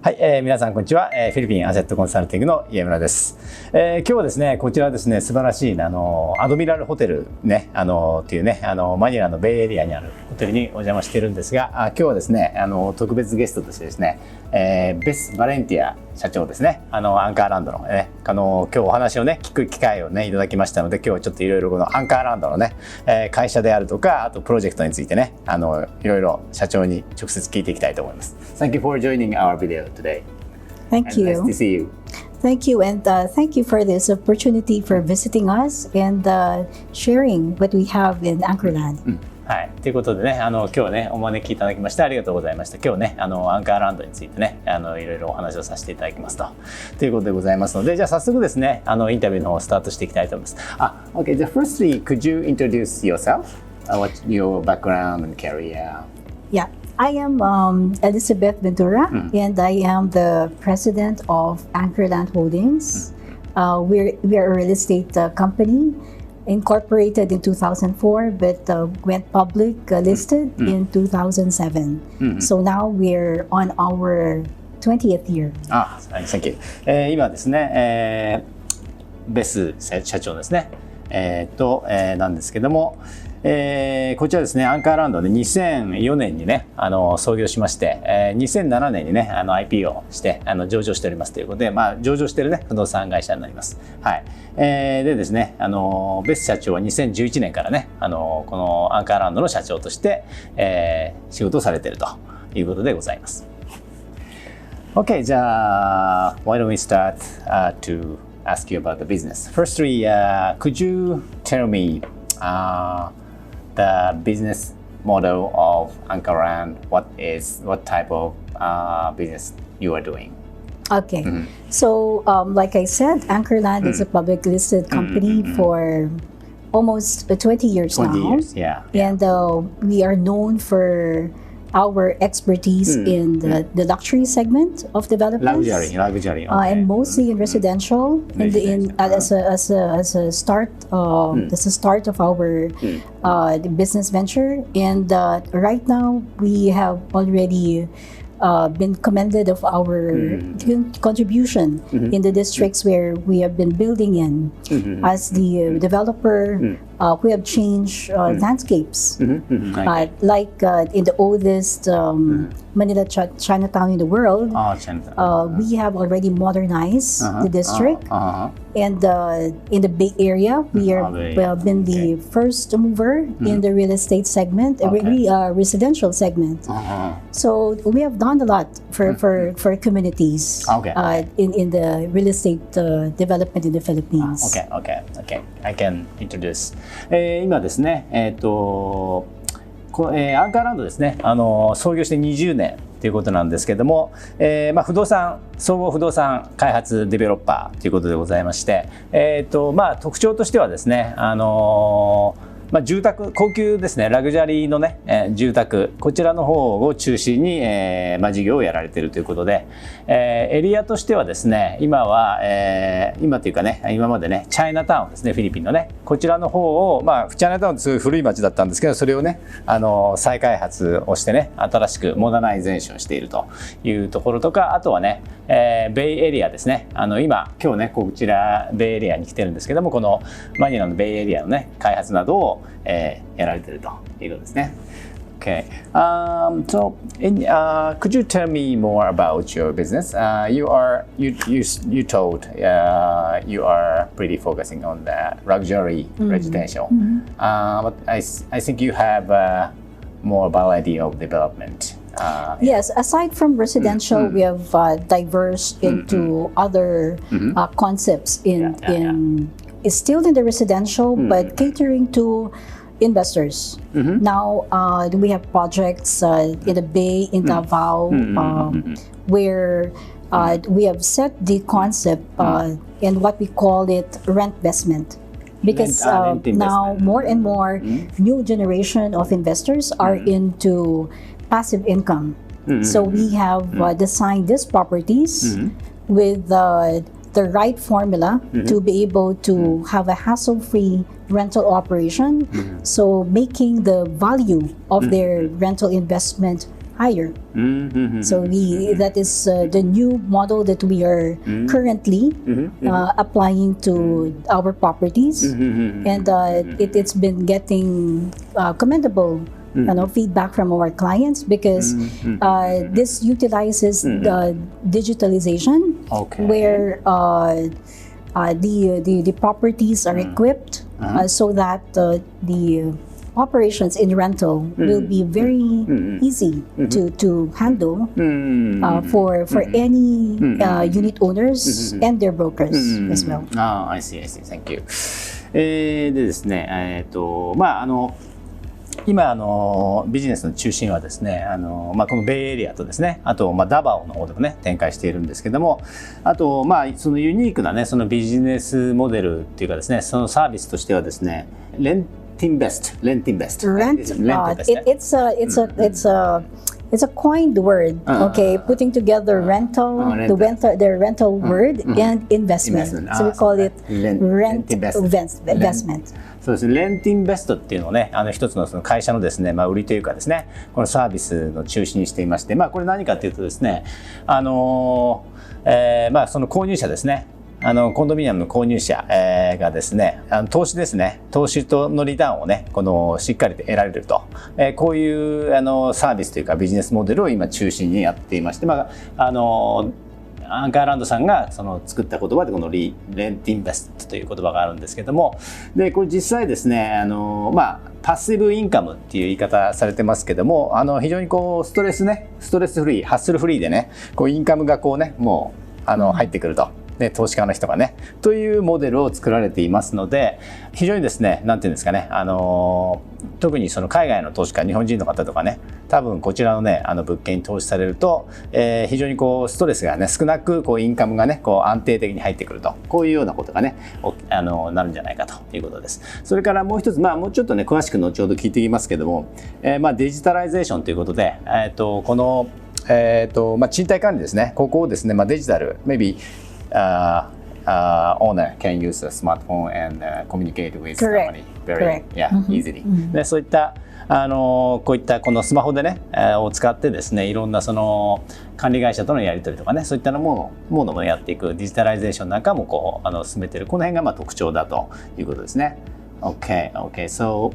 はい、皆さんこんにちは、フィリピンアセットコンサルティングの家村です。今日はですね、こちらですね、素晴らしいアドミラルホテルね、っていうね、マニラのベイエリアにあるホテルにお邪魔しているんですが、今日はですね、特別ゲストとしてですね、ベス・バレンティア社長ですね、アンカーランドのね、今日お話をね、聞く機会をね、いただきましたので、今日はちょっといろいろこのアンカーランドのね、会社であるとか、あとプロジェクトについてね、いろいろ社長に直接聞いていきたいと思います。Thank you for joining our video today. Thank you. Nice to see you. Thank you, and thank you for this opportunity for visiting us and sharing what we have in Anchor Land. はい、ということでね、今日はね、お招きいただきましてありがとうございました。今日ね、アンカーランドについてね、いろいろお話をさせていただきますということでございますので、じゃあ早速ですね、インタビューの方をスタートしていきたいと思います。Okay. Just firstly, could you introduce yourself? What your background and career? Yeah.I am Elizabeth Ventura, and I am the president of Anchor Land Holdings. We are a real estate company, incorporated in 2004, but went public, listed in 2007. So now we're on our 20th year. Thank you. 今ですね、ベス社長ですね。なんですけども。こちらですね、アンカーランドで2004年にね、創業しまして、2007年にね、IPO して、上場しておりますということで、上場しているね、不動産会社になります。はい。でですね、ベス社長は2011年からね、このアンカーランドの社長として、仕事をされているということでございます。Okay, じゃあ、why don't we start to ask you about the business? Firstly, could you tell me,the business model of Anchor Land, what type of business you are doing? Okay. So, like I said, Anchor Land is a public listed company for almost 20 years 20 now. Years, yeah. And we are known for our expertise in the luxury segment of developments. Luxury. Okay. And mostly in residential. As a start of our business venture. And right now we have already been commended of our contribution in the districts where we have been building in. As the developer, we have changed landscapes. Like in the oldest Manila Chinatown in the world, we have already modernized the district. And in the Bay Area, we have been the first mover in the real estate segment, residential segment. So we have done a lot for communities in the real estate development in the Philippines. Okay. I can introduce. 今ですね、アンカーランドですね、創業して20年ということなんですけども、総合不動産開発デベロッパーということでございまして、特徴としてはですね、住宅、高級ですね、ラグジュアリーのね、住宅、こちらの方を中心に、事業をやられているということで、エリアとしてはですね、今というかね、今までね、チャイナタウンですね、フィリピンのね、こちらの方を、チャイナタウンってすごい古い町だったんですけど、それをね、再開発をしてね、新しくモダナイゼーションしているというところとか、あとはね、ベイエリアですね、今日ね、こちらベイエリアに来てるんですけども、このマニラのベイエリアのね、開発などをやられているということですね。Okay. So, could you tell me more about your business? You told you are pretty focusing on the luxury residential, but I think you have more variety of development. Yes, aside from residential, we have diverse into other concepts it's still in the residential, but catering to investors. Now we have projects in the Bay, in Davao, where we have set the concept and what we call it rent investment. Because now more and more new generation of investors are into passive income. So we have designed these properties with the right formula to be able to have a hassle-free rental operation. So making the value of their rental investment hire. So that is the new model that we are currently applying to our properties, and it's been getting commendable feedback from our clients because this utilizes the digitalization, where the properties are equipped so that the operations in rental will be very easy to handle for any unit owners and their brokers as well. I see. Thank you. でですね、今ビジネスの中心はですね、このベイエリアとですね、あとダバオの方でもね展開しているんですけども、あとそのユニークなねそのビジネスモデルっていうかですね、そのサービスとしてはですね、Rent-invest. It's a coined word, putting together the rental word and investment. So we call it rent investment. そうですね、レンティンベストっていうのをね、一つのその会社のですね、売りというかですね、このサービスの中心にしていまして、これ何かというとですね、その購入者ですね。コンドミニアムの購入者がですね、投資ですね、投資のリターンをね、しっかりと得られると、こういうサービスというかビジネスモデルを今中心にやっていまして、アンカーランドさんが作った言葉でこのレンティンベストという言葉があるんですけども、でこれ実際ですね、パッシブインカムっていう言い方されてますけども、非常にストレスフリー、ハッスルフリーでね、インカムがもう入ってくると。で投資家の人がねというモデルを作られていますので、非常にですね、なんていうんですかね、特にその海外の投資家、日本人の方とかね、多分こちらのね物件に投資されると、非常にストレスがね少なくインカムがね安定的に入ってくると、こういうようなことがねなるんじゃないかということです。それからもう一つ、もうちょっとね詳しく後ほど聞いていきますけども、デジタライゼーションということで、この賃貸管理ですね、ここをですね、デジタル maybe owner can use a smartphone and communicate with somebody very easily. でそういったこういったこのスマホでねを使ってですね、いろんなその管理会社とのやり取りとかね、そういったものもやっていくデジタライゼーションなんかも進めている、この辺が特徴だということですね。Okay, so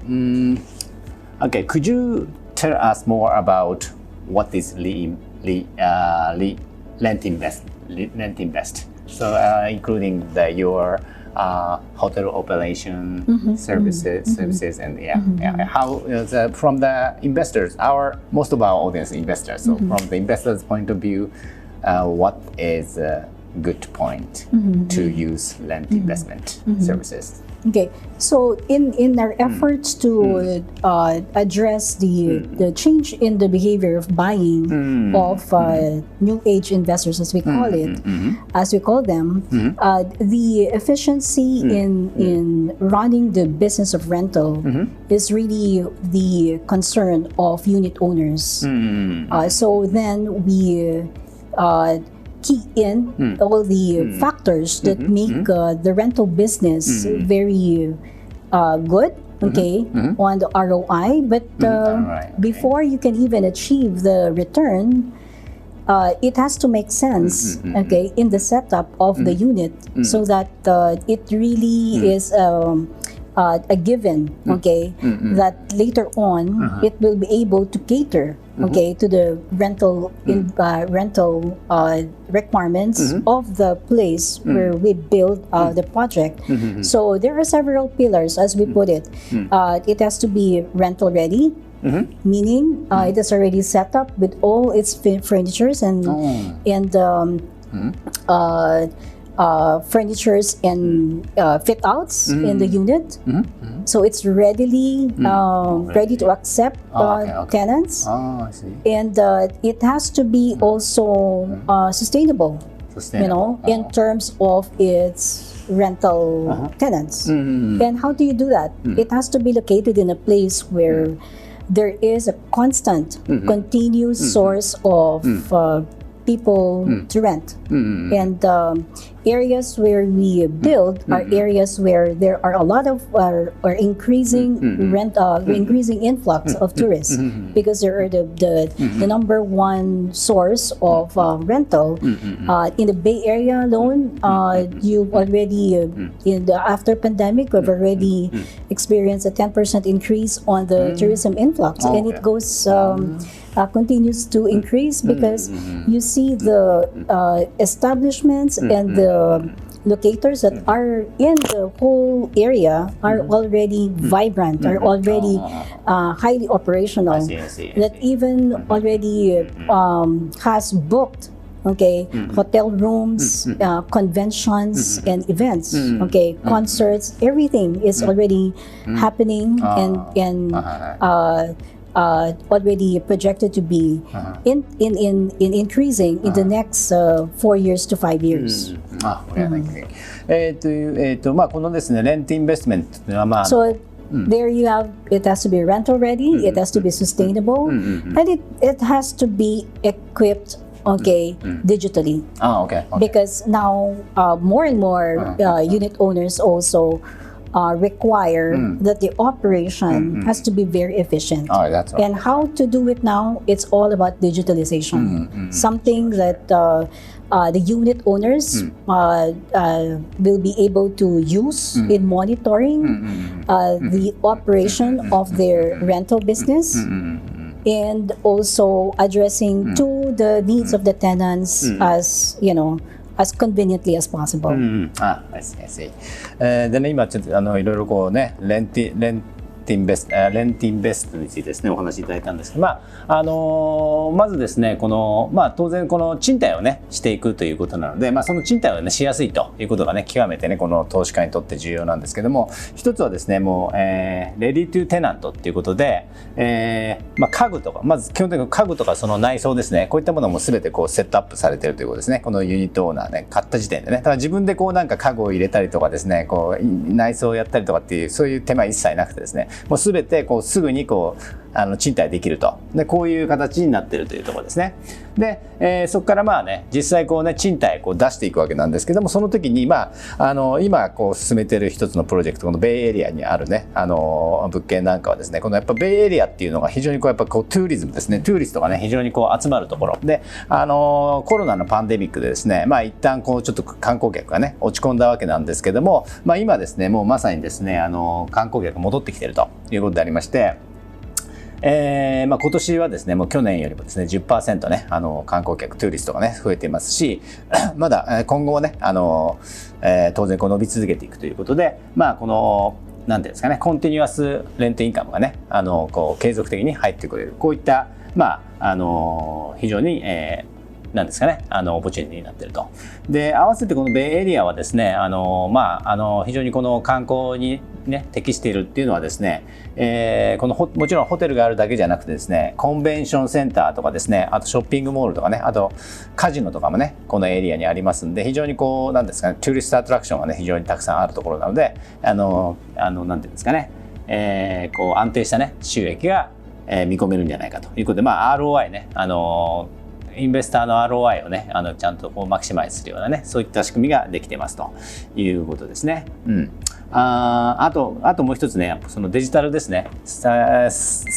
could you tell us more about what is rent invest? So including your hotel operation services and how from the investors, most of our audience investors. So from the investors' point of view, what is a good point to use rent investment services? Okay, so in our efforts to address the change in the behavior of buying of new age investors, as we call them, the efficiency in running the business of rental is really the concern of unit owners. So then we key in all the factors that make the rental business very good, on the ROI. But before you can even achieve the return, it has to make sense, in the setup of the unit, so that it really is a given, that later on it will be able to cater, to the rental requirements of the place where we build the project. So there are several pillars, as we put it. It has to be rental ready, meaning it is already set up with all its furnitures and furnitures and fit outs in the unit, so it's ready to accept tenants. I see. And it has to be also sustainable, in terms of its rental tenants. And how do you do that? It has to be located in a place where there is a constant, continuous source of people to rent. And areas where we build are areas where there are a lot of or increasing increasing influx of tourists, because they are the number one source of rental. In the Bay Area alone, you've already in the after pandemic, we've already experienced a 10% increase on the tourism influx, and it goes continues to increase because you see the establishments and the locators that are in the whole area are already vibrant, are already highly operational. I see. That even already has booked hotel rooms, conventions and events, concerts, everything is already happening and already projected to be in increasing in the next 4 years to 5 years. このですね、レントインベストメントというのはSo there you have, it has to be rental ready, it has to be sustainable, and it has to be equipped digitally. Because now more and more unit owners also require that the operation has to be very efficient. That's right. And how to do it now, it's all about digitalization. Something that the unit owners will be able to use in monitoring the operation of their rental business, and also addressing to the needs of the tenants as as conveniently as possible. I see. でね、今ちょっといろいろこうね、レントインベストについてですね、お話しいただいたんですけど、まずですね、この当然この賃貸をねしていくということなので、その賃貸をねしやすいということがね極めてねこの投資家にとって重要なんですけども、一つはですね、もうレディトゥテナントっていうことで、家具とか、まず基本的に家具とかその内装ですね、こういったものも全てこうセットアップされているということですね。このユニットオーナーね買った時点でね、だから自分でこうなんか家具を入れたりとかですね、こう内装をやったりとかっていうそういう手間一切なくてですね、もう全てこうすぐにこう賃貸できると。でこういう形になっているというところですね。で、そこから実際こうね賃貸こう出していくわけなんですけども、その時に今こう進めている一つのプロジェクト、このベイエリアにあるね物件なんかはですね、このやっぱベイエリアっていうのが非常にこうやっぱこうトゥーリズムですね、トゥーリストがね非常にこう集まるところで、コロナのパンデミックでですね、一旦こうちょっと観光客がね落ち込んだわけなんですけども、今ですねもうまさにですね観光客戻ってきているということでありまして。今年はですねもう去年よりもですね 10% ね観光客トゥーリストがね増えていますし、まだ今後はね当然こう伸び続けていくということで、このなんていうんですかね、コンティニュアスレントインカムがねこう継続的に入ってくれる、こういった非常になんですかねオポチュニティになっていると。で合わせてこのベイエリアはですね非常にこの観光にね適しているっていうのはですね、このもちろんホテルがあるだけじゃなくてですね、コンベンションセンターとかですね、あとショッピングモールとかね、あとカジノとかもねこのエリアにありますんで、非常にこうなんですかね、トゥーリストアトラクションがね非常にたくさんあるところなので、なんていうんですかね、こう安定したね収益が見込めるんじゃないかということで、ROI ねインベスターの ROI をねちゃんとこうマキシマイズするようなねそういった仕組みができてますということですね。あともう一つね、そのデジタルですね、ス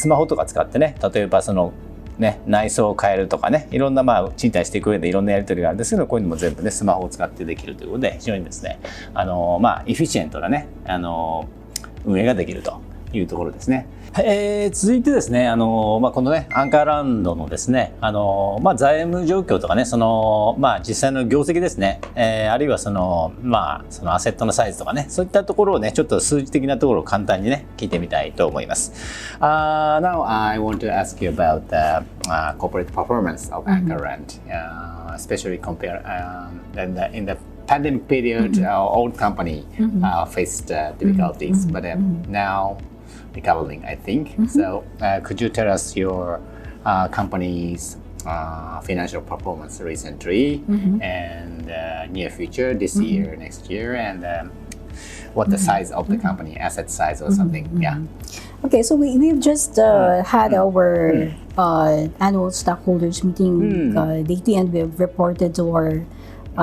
マホとか使ってね、例えばそのね内装を変えるとかね、いろんな賃貸していく上でいろんなやり取りがあるんですけど、こういうのも全部ねスマホを使ってできるということで、非常にですねエフィシエントなね運営ができるというところですね。続いてですね、このねアンカーランドのですね財務状況とかね、その実際の業績ですね、あるいはそのアセットのサイズとかね、そういったところをねちょっと数字的なところを簡単にね聞いてみたいと思います。Now I want to ask you about the corporate performance of Anchor Land, especially compare in the pandemic period. Old company faced difficulties, but now recovering, I think. So could you tell us your company's financial performance recently and near future, this year, next year, and what the size of the company, asset size or something? Yeah. Okay, so we've just had our annual stockholders meeting lately, and we've reported to our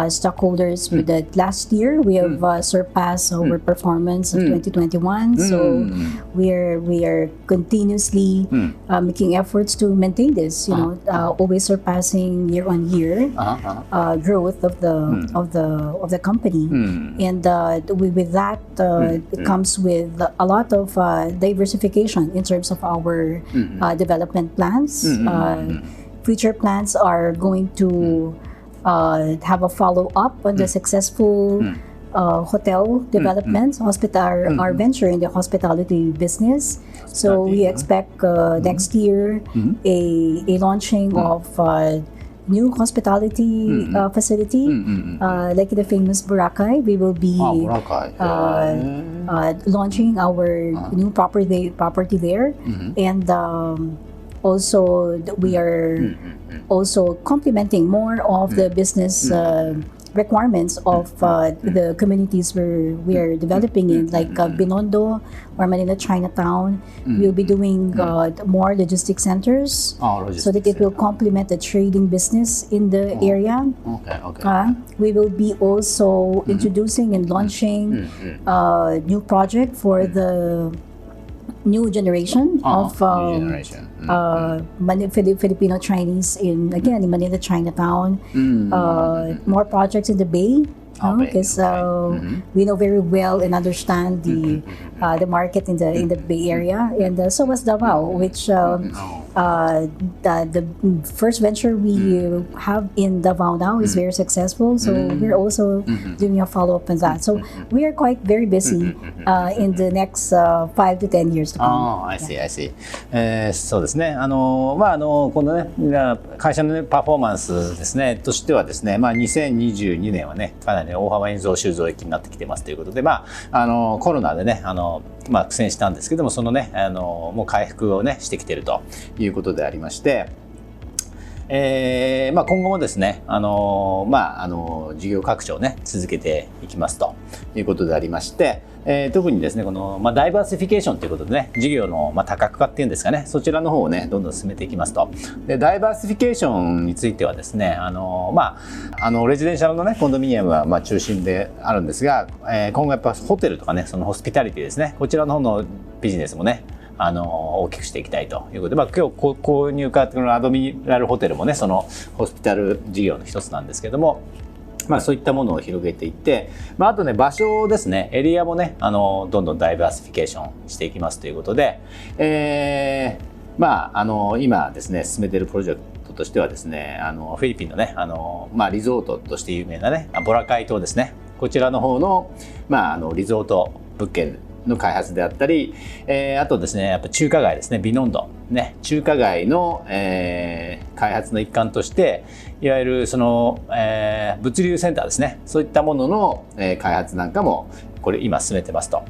stockholders with the last year. We have surpassed our performance of 2021. So we are continuously making efforts to maintain this. Always surpassing year on year growth of the company, and with that it comes with a lot of diversification in terms of our development plans. Future plans are going to have a follow-up on the successful hotel developments, our venture in the hospitality business. So we expect next year a launching of new hospitality facility, like the famous Boracay. We will be launching our new property there, and also we are also complementing more of the business requirements of the communities where we are developing in, like Binondo or Manila Chinatown. We'll be doing more logistic centers, so that it will complement the trading business in the area. We will be also introducing and launching new project for the new generation of Filipino Chinese in Manila Chinatown. More projects in the Bay, because we know very well and understand the market in the Bay Area, and so was Davao, which the first venture we have in Davao now is very successful. So we're also doing a follow-up on that. So we are quite very busy in the next 5 to 10 years to come. I see. そうですね。このね会社の、ね、パフォーマンスですねとしてはですね、2022年はねかなり大幅に増収増益になってきてますということで、コロナでね苦戦したんですけども、そのねもう回復をねしてきているということでありまして、今後もですね事業拡張をね続けていきますということでありまして、特にですねこのダイバーシフィケーションということでね事業の多角化っていうんですかね、そちらの方をねどんどん進めていきますと。でダイバーシフィケーションについてはですねレジデンシャルのねコンドミニアムは中心であるんですが、今後やっぱホテルとかねそのホスピタリティですね、こちらの方のビジネスもね大きくしていきたいということで、今日購入かこのアドミラルホテルもねそのホスピタル事業の一つなんですけども、そういったものを広げていって、あとね場所ですね、エリアもねどんどんダイバーシフィケーションしていきますということで、今ですね進めているプロジェクトとしてはですねフィリピンのねリゾートとして有名なねボラカイ島ですね、こちらの方のリゾート物件の開発であったり、あとですねやっぱ中華街ですね、ビノンドね、中華街の、開発の一環としていわゆるその、物流センターですね、そういったものの、開発なんかもこれ今進めてますと。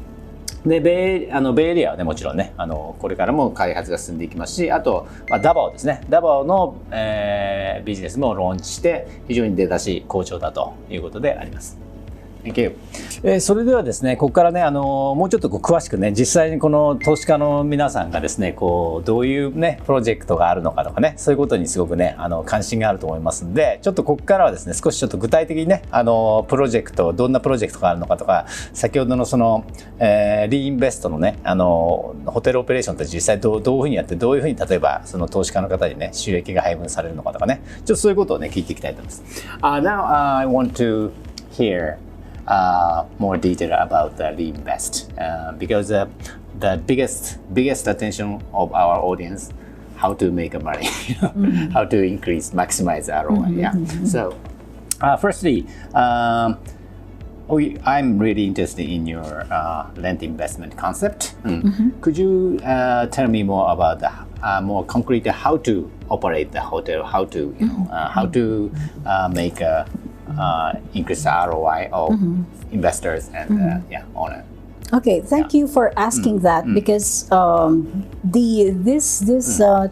でベイエリアはねもちろんねこれからも開発が進んでいきますし、あと、ダバオですね、ダバオの、ビジネスもローンチして非常に出だし好調だということであります。それではですねここからねもうちょっと詳しくね実際にこの投資家の皆さんがですねどういうねプロジェクトがあるのかとかね、そういうことにすごくね関心があると思いますんで、ちょっとここからはですね少しちょっと具体的にねプロジェクトどんなプロジェクトがあるのかとか、先ほどのその、リインベストのねホテルオペレーションって実際どういうふうにやってどういうふうに例えばその投資家の方にね収益が配分されるのかとかね、ちょっとそういうことをね聞いていきたいと思います。Now I want to hear more detail about the reinvest, because the biggest attention of our audience, how to make a money, how to maximize ROI. So firstly, I'm really interested in your rent investment concept. Could you tell me more about more concrete how to operate the hotel, how to make a increase the ROI of investors and owner. Okay, thank you for asking that, because this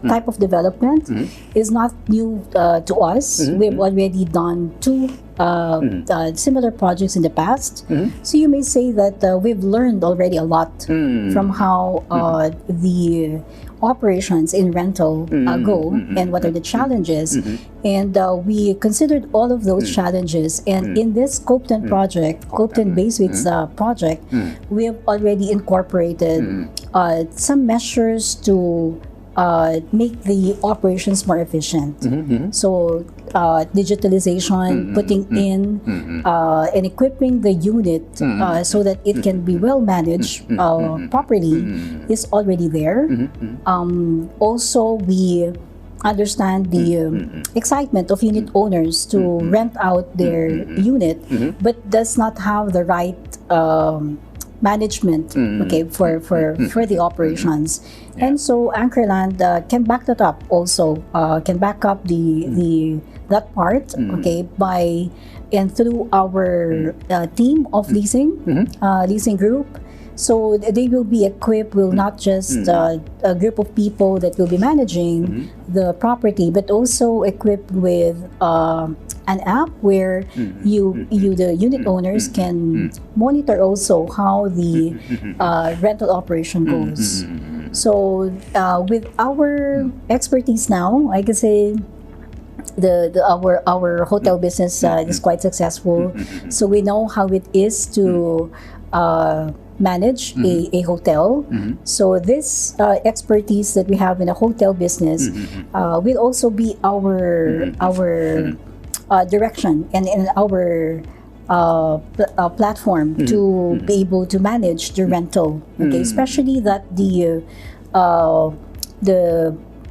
type of development is not new to us. We've already done 2 similar projects in the past. So you may say that we've learned already a lot from how the operations in rental go and what are the challenges. And we considered all of those challenges. And in this Copton project, Copton Base Suites project, we have already incorporated some measures to make the operations more efficient. So digitalization, putting in and equipping the unit so that it can be well managed properly is already there. Also, we understand the excitement of unit owners to rent out their unit, but does not have the right management for the operations. And so Anchor Land can back that up also, can back up that part by and through our team of leasing group. So they will be equipped with not just a group of people that will be managing the property, but also equipped with an app where the unit owners can monitor also how the rental operation goes. So with our expertise now, I can say our hotel business is quite successful. So we know how it is to manage a hotel. So this expertise that we have in a hotel business will also be our direction and in our platform to be able to manage the rental. Especially that the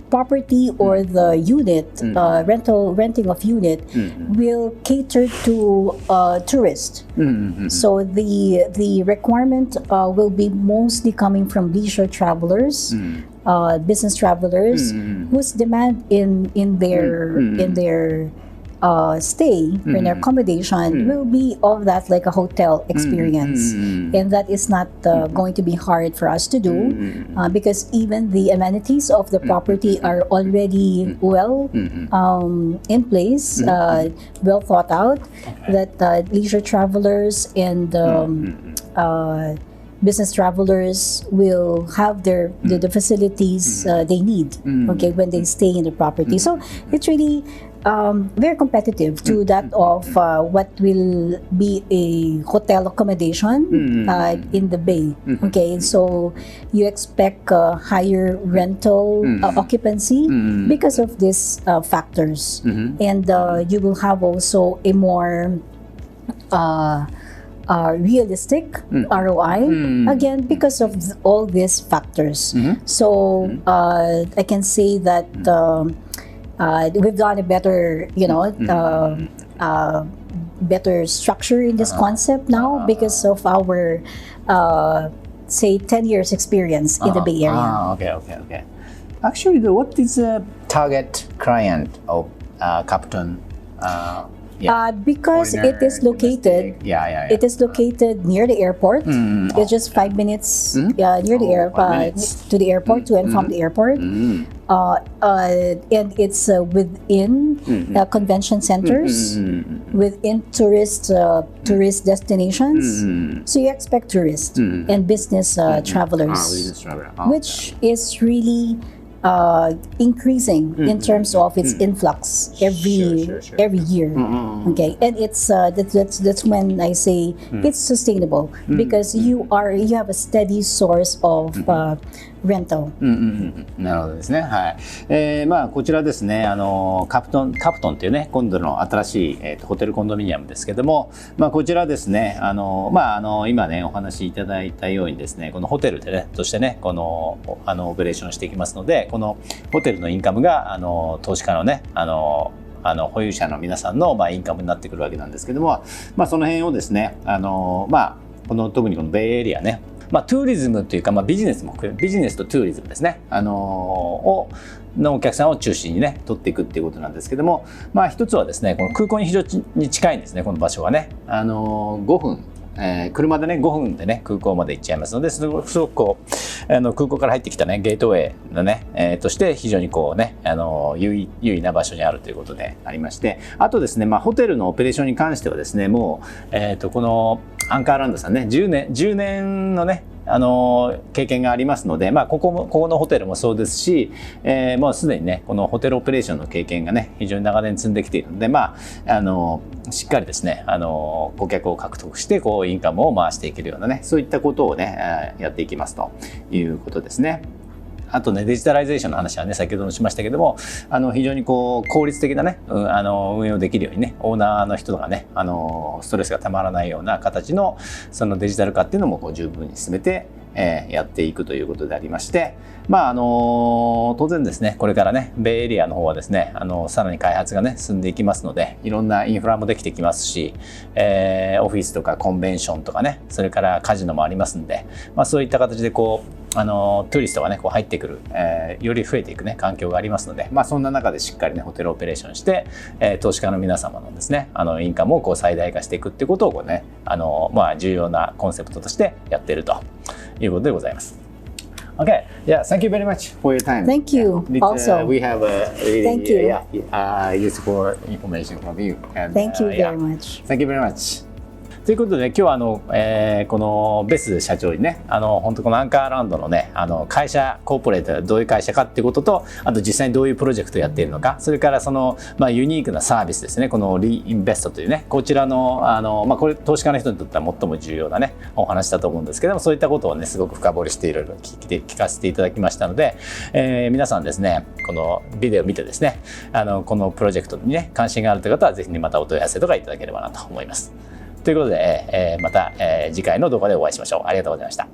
property or the unit renting of unit will cater to tourists. So the requirement will be mostly coming from leisure travelers, business travelers whose demand in their stay in accommodation will be of that like a hotel experience, and that is not going to be hard for us to do because even the amenities of the property are already well in place, well thought out, that leisure travelers and business travelers will have the facilities they need when they stay in the property. So it's really very competitive to that of what will be a hotel accommodation in the Bay. So you expect higher rental occupancy because of these factors, and you will have also a more realistic ROI again because of all these factors. So I can say that we've done a better, better structure in this concept now because of our, say, 10 years experience in the Bay Area. Okay. Actually, what is the target client of Copton? Because it is located. It is located near the airport. It's just 5 minutes near the airport to the airport, to and from the airport. And it's within convention centers, within tourist destinations. So you expect tourists and business travelers, which is really increasing in terms of its influx every year. And it's that's when I say it's sustainable because you have a steady source of rental. なるほどですね。はい。こちらですね、カプトンっていうね、今度の新しい、ホテルコンドミニアムですけども、こちらですね、今ねお話しいただいたようにですね、このホテルでねとしてね、このオペレーションしていきますので、このホテルのインカムが投資家のね、保有者の皆さんのインカムになってくるわけなんですけども、その辺をですね、特にこのベイエリアね。トゥーリズムというか、ビジネスとトゥーリズムですね、のお客さんを中心にね取っていくっていうことなんですけども、一つはですね、この空港に非常に近いんですね、この場所はね、5分車でね5分でね空港まで行っちゃいますので、すごくこう空港から入ってきたねゲートウェイのね、として非常にこうね優位な場所にあるということでありまして、あとですね、ホテルのオペレーションに関してはですね、もう、このアンカーランドさんね10年のね経験がありますので、ここのホテルもそうですし、もうすでにねこのホテルオペレーションの経験がね非常に長年積んできているので、しっかりですね顧客を獲得してこうインカムを回していけるようなね、そういったことをねやっていきますということですね。あとねデジタライゼーションの話はね先ほどもしましたけども、非常にこう効率的なね運用できるようにねオーナーの人がねストレスがたまらないような形のそのデジタル化っていうのもこう十分に進めてやっていくということでありまして、当然ですねこれからねベイエリアの方はですねさらに開発がね進んでいきますので、いろんなインフラもできてきますし、オフィスとかコンベンションとかね、それからカジノもありますんで、そういった形でこうトゥーリストがねこう入ってくる、より増えていくね環境がありますので、そんな中でしっかりねホテルオペレーションして、投資家の皆様のですねインカムをこう最大化していくっていうことをこうね重要なコンセプトとしてやっているということでございます。Okay, yeah, thank you very much for your time. Thank you. Also, we have really thank you. Useful information from you. And, thank you very much. Thank you very much. ということで今日はこのベス社長にね本当このアンカーランドのね会社コーポレートはどういう会社かっていうことと、あと実際にどういうプロジェクトをやっているのか、それからそのユニークなサービスですね、このリインベストというねこちらのこれ投資家の人にとっては最も重要なねお話だと思うんですけども、そういったことをねすごく深掘りしていろいろ聞かせていただきましたので、皆さんですねこのビデオを見てですねこのプロジェクトにね関心があるという方はぜひねまたお問い合わせとかいただければなと思います。ということで、また、次回の動画でお会いしましょう。ありがとうございました。